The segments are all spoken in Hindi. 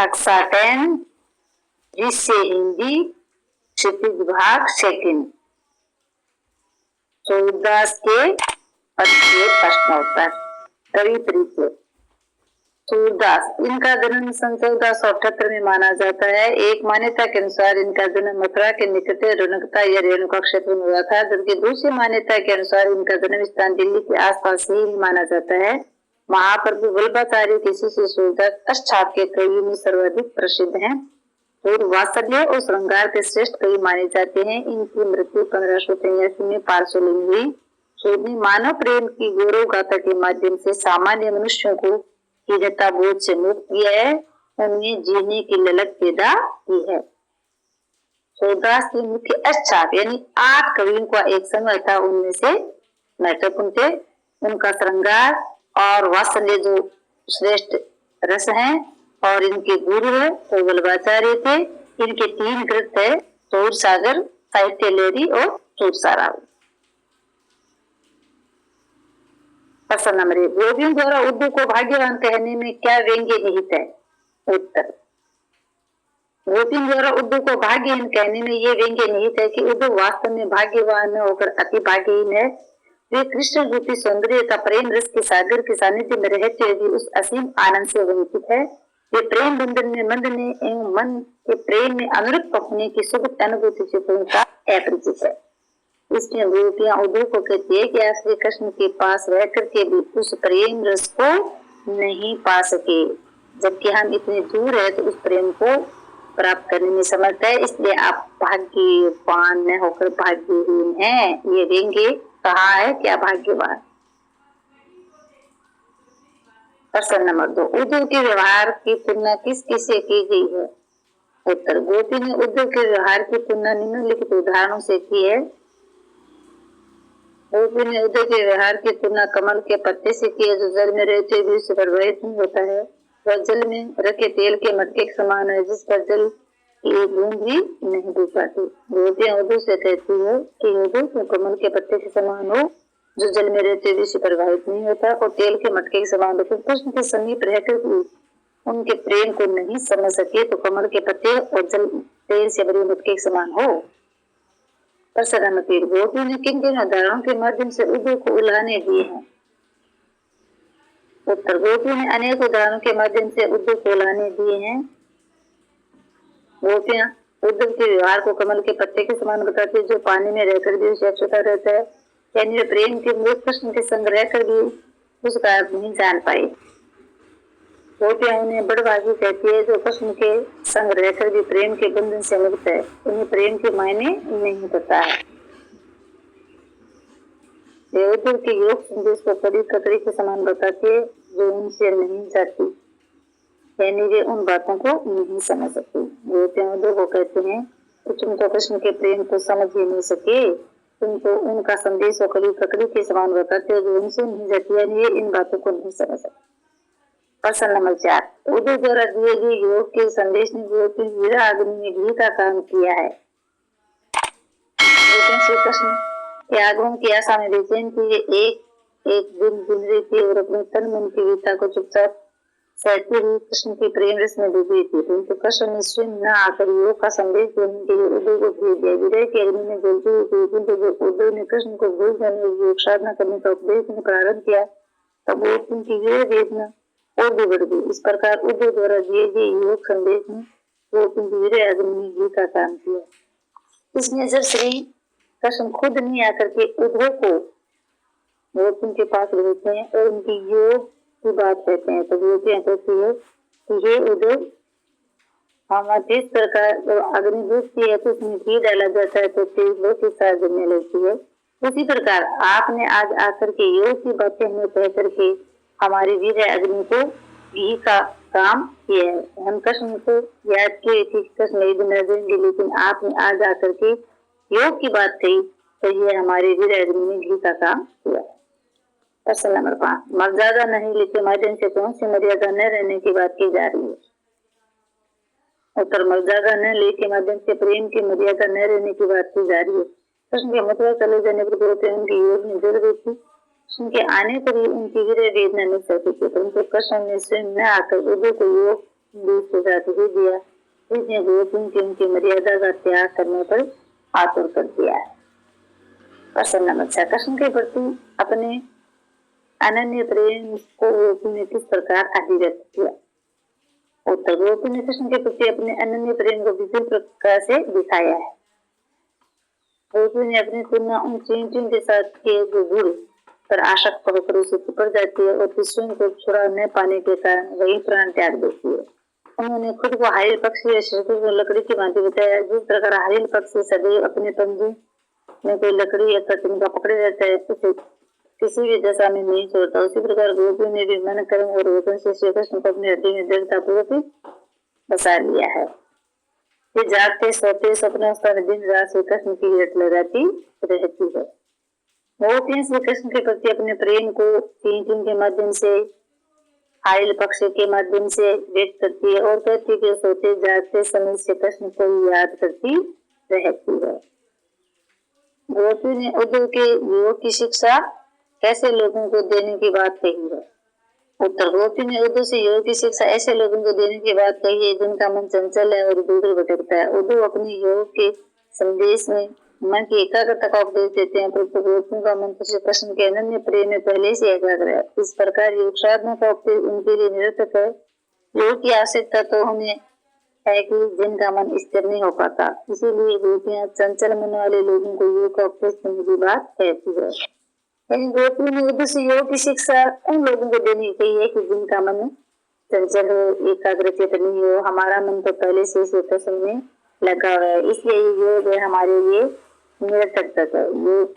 भाग साटन, दृश्य हिंदी, क्षितिज भाग सेकंड। सूरदास के पद के प्रश्नोत्तर। कवि परिचय। सूरदास, इनका जन्म सन 1478 में माना जाता है। एक मान्यता के अनुसार इनका जन्म मथुरा के निकट रुनकता या रेणुका क्षेत्र में हुआ था, जबकि दूसरी मान्यता के अनुसार इनका जन्म स्थान दिल्ली के आसपास ही माना जाता है। महाप्रभु वल्लभाचार्य के शिष्य सूरदास अष्टछाप के कवियों में सर्वाधिक प्रसिद्ध हैं। पूर्व वात्सल्य और श्रृंगार के श्रेष्ठ कवि माने जाते हैं। इनकी मृत्यु 1583 में पार्श्वलिंग हुई। सूर ने मानव प्रेम की गौरव गाथा के माध्यम से सामान्य मनुष्यों को हीनता बोझ से मुक्त किया है, उन्हें जीने की ललक पैदा की है। सूरदास की मुख्य अष्टछाप यानी 8 कवियों का एक समय था, उनमें से महत्वपूर्ण थे उनका श्रृंगार और वात्सल्य जो श्रेष्ठ रस हैं, और इनके गुरु है तो वल्लभाचार्य थे। इनके 3 ग्रंथ है, सूर सागर, साहित्य लहरी और सूरसारा। प्रश्न नंबर 1, गोपियों द्वारा उद्धव को भाग्यवान कहने में क्या व्यंग्य निहित है? उत्तर, गोपियों द्वारा उद्धव को भाग्यहीन कहने में ये व्यंग्य निहित है कि उद्धव वास्तव में भाग्यवान होकर अति भाग्यहीन है। वे कृष्ण रूपी सौंदर्य का प्रेम रस के सागर के सानिध्य में रहते हुए उस असीम आनंद से वंचित है। वे प्रेम बंधन में बंधने एवं मन के प्रेम में अनुरक्त होने की सुखद अनुभूति से पूर्णतः अपरिचित है। इसलिए गोपियां उद्धव को कहती है कि आप श्री कृष्ण के पास रह करके भी उस प्रेम रस को नहीं पा सके, जबकि हम इतने दूर है तो उस प्रेम को प्राप्त करने में समर्थ है। इसलिए आप भाग्यवान न होकर भाग्यहीन हैं। ये व्यंग्य कहा है क्या भाग्यवान। प्रश्न नंबर 2, उद्धव के व्यवहार की तुलना किस किससे की गई है? उत्तर, गोपी ने उद्धव के व्यवहार की तुलना निम्नलिखित उदाहरणों से की है। गोपी ने उद्धव के व्यवहार की तुलना कमल के पत्ते से की है, जो जल में रहते हुए उससे प्रभावित नहीं होता है। वह जल में रखे तेल के मटके के समान है, जिस पर जल की एक बूंद भी नहीं डूब पाती। गोपियां उद्धव से कहती है कि उद्धव तुम कमल के पत्ते के समान हो, जो जल में रहते हुए से प्रभावित नहीं होता, और तेल के मटके के समान होते। कृष्ण के समीप रहकर भी उनके प्रेम को नहीं समझ सके तो कमल के पत्ते और जल तेल से भरे मटके के समान हो। प्रश्न नंबर 3, गोपी ने किन किन उदाहरणों के माध्यम से उद्धव को उलाहने दिए हैं? उत्तर, गोपी ने अनेक उदाहरणों के माध्यम से उद्धव को उलाहने दिए हैं। गोपियां उद्धव के व्यवहार को कमल के पत्ते के समान बताती है, जो पानी में रहकर भी उसे अछूता रहता है, यानी प्रेम के मूल कृष्ण के संग रहकर भी उसका अर्थ नहीं जान पाई। गोपियां उन्हें बड़भागी कहती है, जो कृष्ण के संग रहकर भी प्रेम के बंधन से मुक्त है, उन्हें प्रेम के मायने नहीं पता है। वे उद्धव के योग संदेश को कड़ी ककड़ी के समान बताती है, जो उनसे नहीं जाती, यानी वे उन बातों को नहीं समझ सकती। गोपियां उद्धव को कहते हैं कि तुम तो कृष्ण के प्रेम को समझ ही नहीं सके, तुम तो उनका संदेश और कड़ी ककड़ी के समान बताते हो, जो उनसे नहीं जाती, यानी वे इन बातों को नहीं समझ सकते। प्रश्न नंबर 4, उद्धव द्वारा दिए गए योग के संदेश ने गोपी वीरा अग्नि में घी का काम किया है। श्री कृष्ण के आगमन की आशा में बेचैन थी। ये एक दिन गुजर रही थी और अपने तन मन की वीरता को चुपचाप सहती हुई कृष्ण की प्रेम रस में डूबी थी, परंतु कृष्ण ने स्वयं न आकर योग का संदेश देने के लिए उद्धव को भेज दिया। विरह की अग्नि में जलती हुई थी, किंतु जब उद्धव ने कृष्ण को भूल जाने और योग साधना करने का उपदेश देना प्रारंभ किया, तब वो उनकी विरह वेदना और भी बढ़ गई। इस प्रकार उद्धव द्वारा दिए गए योग संदेश ने वो उनकी विरह अग्नि में घी का काम किया। इसमें जब श्री कृष्ण खुद नहीं आकर के उद्धव को गोपियों के पास भेजते हैं और उनकी योग की बात कहते हैं, तो गोपियां कहती है कि ये उद्धव, हम जिस प्रकार अग्नि बुझती है तो उसमें घी डाला जाता है तो तेज बहुत ही साथ जलने लगती है, उसी प्रकार आपने आज आकर के योग की बातें हमें कह करके हमारी वीर अग्नि को घी का काम किया है। हम कृष्ण को याद किए थे, कृष्ण एक दिन देंगे, लेकिन आपने आज आकर के योग की बात कही तो ये हमारे वीर अग्नि में घी का काम किया। प्रश्न नंबर 5, मर्यादा नहीं लिखे माध्यम से कौन सी मर्यादा न रहने की बात की जा रही है? उत्तर, मर्यादा न लेके माध्यम से प्रेम की मर्यादा न रहने की बात की जा रही है। कृष्ण के मथुरा चले जाने पर गोपियां उनकी योग में जुड़ गई थी। कृष्ण के आने पर ही उनकी विरह वेदना नहीं सहती थी, परंतु कृष्ण ने स्वयं न आकर उद्धव को योग दूध के साथ ही दिया, जिसने गोपियों की उनकी मर्यादा का त्याग करने पर आतुर कर दिया है। प्रश्न नंबर 6, कृष्ण के प्रति अपने अनन्य प्रेम को गोपी ने किस प्रकार अभिव्यक्त किया? उत्तर, गोपी ने कृष्ण के प्रति अपने अनन्य प्रेम को विभिन्न प्रकार से दिखाया है। गोपी ने अपनी तुलना उन चींटियों के साथ किए जो गुरु पर आसक्त होकर उसे पकड़ जाती है और स्वयं को छुड़ा न पाने के कारण वही प्राण त्याग देती है। उन्होंने खुद को हरिल पक्षी या श्रुति को लकड़ी की भांति बताया। जिस प्रकार हरिल पक्षी सदैव अपने पंजे में कोई लकड़ी या तिनका पकड़े रहता है, उसे किसी भी दशा में नहीं छोड़ता, उसी प्रकार गोपी ने भी मन कर्म और वचन से श्री कृष्ण को अपने हृदय में दृढ़ता पूर्वक बसा लिया है। ये जागते सोते सपने दिन रात श्री कृष्ण की रट लगाती रहती है। गोपियां श्री कृष्ण के प्रति अपने प्रेम को चींटियों के माध्यम से, हाइल पक्षी के माध्यम से व्यक्त करती है और कहती के सोते जागते समय श्री कृष्ण को याद करती रहती है। गोपी ने उद्धव के योग की शिक्षा कैसे लोगों को देने की बात कही है? उत्तर, गोपी ने उद्धव से योग की शिक्षा ऐसे लोगों को देने की बात कही है जिनका मन चंचल है और दूर भटकता है। उद्धव अपने योग के संदेश में मन की एकाग्रता का उपदेश देते हैं, परंतु गोपियों का मन श्री कृष्ण के अनन्य प्रेम में पहले से एकाग्र है। इस प्रकार योग साधना का उपदेश उनके लिए निरर्थक है। योग की आवश्यकता तो उन्हें है कि जिनका मन स्थिर नहीं हो पाता, इसीलिए गोपियां चंचल मन वाले लोगों को योग का उपदेश देने की बात कहती है। गोपी ने उद्धव से योग की शिक्षा उन लोगों को देनी चाहिए है कि जिनका मन चंचल हो, एकाग्रचित नहीं हो। हमारा मन तो पहले से श्री कृष्ण में लगा हुआ है, इसलिए ये योग है हमारे लिए निरर्थक है। योग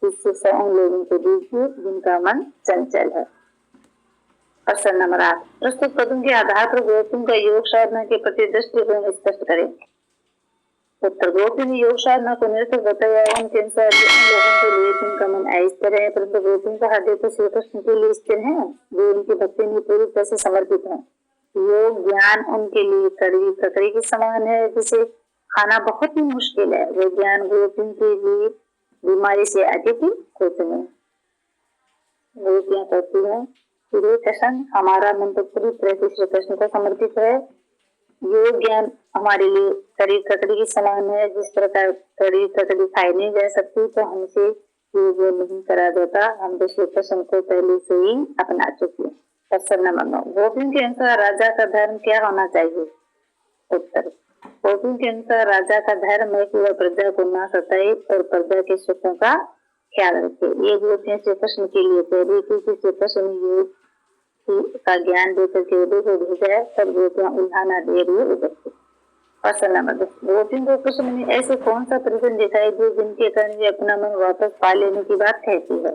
की शिक्षा उन लोगों को दीजिए जिनका मन चंचल है। प्रश्न नंबर 8, प्रस्तुत पदों के आधार पर गोपियों का योग साधना के प्रति दृष्टिकोण स्पष्ट करें। उत्तर, गोपी ने योग साधना को निरर्थक बताया। उनके अनुसार उन लोगों के लिए जिनका मन अस्थिर है, परंतु गोपियों का हृदय तो श्री कृष्ण के लिए स्थिर है, जो उनकी भक्ति में पूरी तरह से समर्पित है। योग ज्ञान उनके लिए कड़वी ककड़ी के समान है, जिसे खाना बहुत ही मुश्किल है। वो ज्ञान गोपियों के लिए बीमारी से अधिक ही कुछ नहीं। गोपियां कहती है कि कृष्ण, हमारा मन तो पूरी तरह से श्री कृष्ण को समर्पित है। योग ज्ञान हमारे लिए कड़ी ककड़ी के समान है। जिस प्रकार कड़ी ककड़ी खाई नहीं जा सकती, तो हमसे योग नहीं करा जाता। हम तो श्री कृष्ण को पहले से ही अपना चुके। प्रश्न नंबर 9, गोपियों के अनुसार राजा का धर्म क्या होना चाहिए? उत्तर, गोपियों के अनुसार राजा का धर्म है कि वह प्रजा को ना सताए और प्रजा के सुखों का ख्याल रखे। ये गोपियां श्री कृष्ण के लिए पहले क्योंकि श्री कृष्ण योग का ज्ञान देकर के उदय को भेजा है, तब गोपियां उल्हाना दे रही है उधर से। प्रश्न नंबर 10, गोपियों को कृष्ण ने ऐसे कौन सा प्रसन्न दिखाई दिए जिनके कारण वे अपना मन वापस पा लेने की बात कहती है?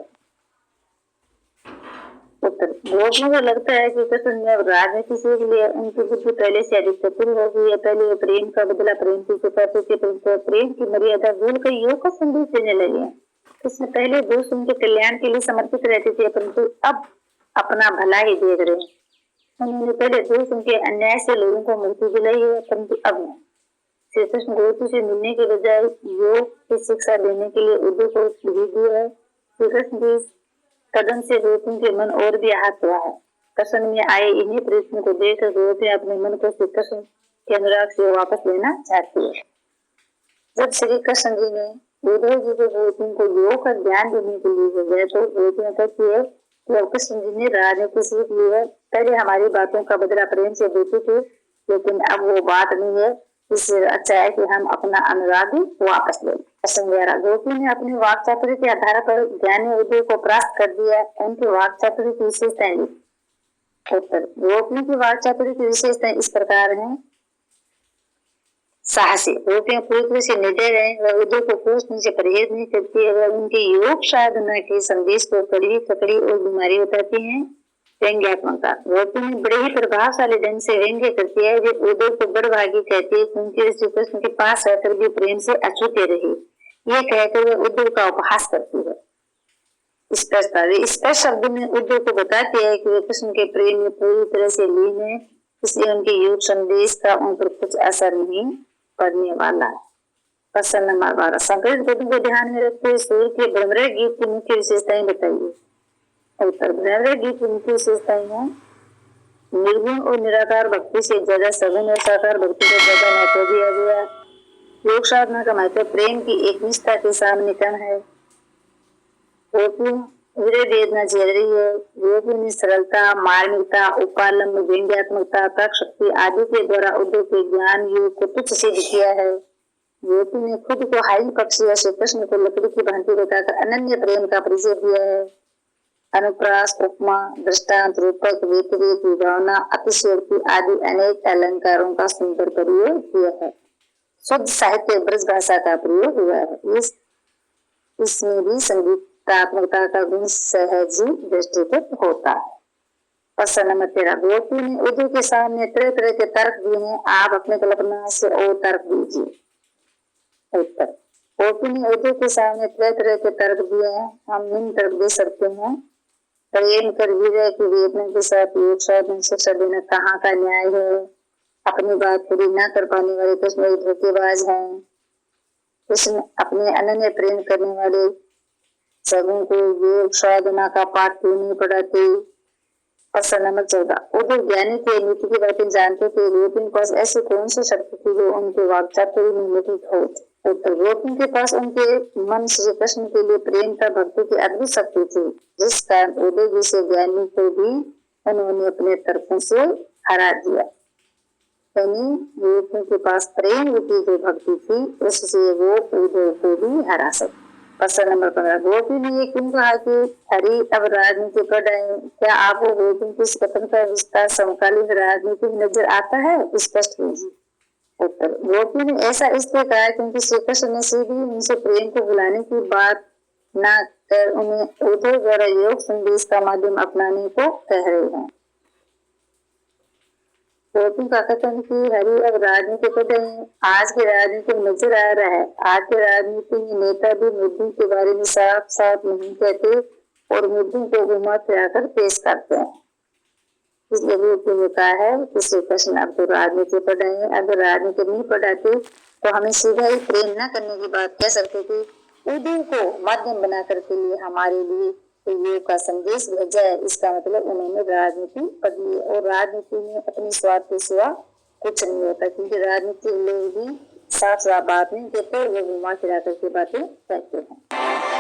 उत्तर, गोपियों को लगता है कि कृष्ण ने अब राजनीति सीख लिया। उनकी बुद्धि पहले से अधिक चतुर हो गई है। पहले वे प्रेम का बदला प्रेम से चुकाते थे, परंतु प्रेम की मर्यादा भूलकर योग का संदेश देने लगे। कृष्ण पहले दूसरों के कल्याण के लिए समर्पित रहते थे, परंतु अब अपना भला ही देख रहे हैं। उन्होंने पहले दूसरों के अन्याय से लोगों को मुक्ति दिलाई है, परंतु अब नहीं। श्री कृष्ण गोपी से मिलने के बजाय योग की शिक्षा देने के लिए उद्धव को भेज दिया है। श्री कृष्ण के कदम से गोपियों के मन और भी आहत हुआ है। कृष्ण में आए इन्हीं प्रश्नों को देखकर गोपी अपने मन को श्री कृष्ण के अनुराग से वापस लेना चाहती है। जब श्री कृष्ण जी ने उद्धव जी को गोपियों को योग का ज्ञान देने के लिए भेजा, तो गोपियां कहती है कि कृष्ण जी ने राजनीति सीख ली है। पहले हमारी बातों का बदला प्रेम से देते थे, लेकिन अब वो बात नहीं है। इससे अच्छा है कि हम अपना अनुराग वापस ले। गोपी ने अपनी वाक चातुर्य के आधार पर ज्ञानी उदय को प्राप्त कर दिया। उनकी वाक चातुर्य की विशेषताएं लिखी। उत्तर, गोपियों की वाक चातुर्य की विशेषताएं इस प्रकार हैं। साहसी, गोपियां पूरी तरह से निडर है। वह उदय को पूछने से परहेज नहीं करती है। वह उनकी योग साधना के संदेश को कड़वी ककड़ी और बीमारी बताती है। व्यंग्यात्मकता, गोपी ने बड़े ही प्रभावशाली ढंग से व्यंग्य करती है। वे उदय को बड़भागी कहती है क्योंकि श्री कृष्ण के पास रहकर भी प्रेम से अछूते रहे। ये कहकर वह उद्धव का उपहास करती है। स्पष्ट शब्द में उद्धव को बताती है कि वे कृष्ण के प्रेम में पूरी तरह से लीन है, इसलिए उनके योग संदेश का उन पर कुछ असर नहीं पड़ने वाला है। प्रश्न नंबर 12, संकलित पदों को ध्यान में रखते हुए सूर्य के भ्रमर गीत की मुख्य विशेषताएं बताइए। उत्तर, भ्रमर गीत की मुख्य विशेषताएं हैं निर्गुण और निराकार भक्ति से ज्यादा सगुण और साकार भक्ति को ज्यादा महत्व दिया गया। योग साधना का महत्व प्रेम की एक निष्ठा के सामने कम है। हृदय वेदना झेल रही है। योगी सरलता, मार्मिकता, उपालंब, व्यंग्यात्मकता, तर्क शक्ति आदि के द्वारा उद्धव के ज्ञान योग को तुच्छ सिद्ध किया है। योगी ने खुद को हाइन पक्षी श्री कृष्ण को लकड़ी की भांति बताकर अनन्य प्रेम का परिचय दिया है। अनुप्रास, उपमा, दृष्टांत, रूपक, व्यतिरेक, विभावना, अतिशयोक्ति आदि अनेक अलंकारों का सुंदर प्रयोग किया है। शुद्ध साहित्य ब्रज भाषा का प्रयोग हुआ है। इसमें भी संगीतात्मकता का गुण सहज दृष्टिगत होता है। प्रश्न नंबर 13, गोपी ने उद्धव के सामने तरह तरह के तर्क दिए हैं, आप अपने कल्पना से और तर्क दीजिए। उत्तर, गोपी ने उद्धव के सामने तरह तरह के तर्क दिए हैं, हम निम्न तर्क दे सकते हैं। प्रेम कर विजय की वेदना के साथ योग साधन शिक्षा देना कहाँ का न्याय है। अपनी बात पूरी न कर पाने वाले कृष्ण एक धोखेबाज हैं। कृष्ण अपने अनन्य प्रेम करने वाले सगुण को योग साधना का पाठ क्यों नहीं पढ़ाते। प्रश्न नंबर 14, उद्धव ज्ञानी के नीति की बातें जानते थे, गोपी के पास ऐसी कौन सी शक्ति थी जो उनके वाक्चातुर्य में निहित हो। उत्तर, गोपी के पास उनके मन श्री कृष्ण के लिए प्रेम का भक्ति की अद्भुत शक्ति थी, जिस कारण उद्धव जैसे ज्ञानी को भी उन्होंने अपने तर्कों से हरा दिया। यानी गोपी के पास प्रेम रूपी जो भक्ति थी उससे वो उद्धव को भी हरा सकती। प्रश्न नंबर 15, गोपी ने ये क्यों कहा कि हरि अब राजनीति पर आए। क्या आपको गोपी की कथन का विस्तार समकालीन राजनीति में नजर आता है, स्पष्ट कीजिए। उत्तर, गोपी ने ऐसा इसलिए कहा क्योंकि श्री कृष्ण ने सीधी उनसे प्रेम को बुलाने की बात न कर उन्हें उद्धव द्वारा योग संदेश का माध्यम अपनाने को कह रहे हैं। गोपी का कथन की हरि अब राजनीति को आज की राजनीति में नजर आ रहा है। आज की राजनीति में नेता भी मुद्दों के बारे में साफ साफ नहीं कहते और मुद्दों को घुमा फिराकर पेश करते हैं। इसलिए गोपी ने कहा है कि श्री कृष्ण अब तो राजनीति पढ़ाए, अगर राजनीति नहीं पढ़ाते तो हमें सीधा ही प्रेम न करने की बात कह सकते थे। उद्धव को माध्यम बना करके लिए हमारे लिए योग का संदेश भेजा है। इसका मतलब उन्होंने राजनीति पढ़ ली और राजनीति में अपनी स्वार्थ के सिवा कुछ नहीं होता, क्योंकि राजनीति लोग भी साफ साफ बात नहीं कहते, वो घुमा फिरा करके बातें कहते हैं।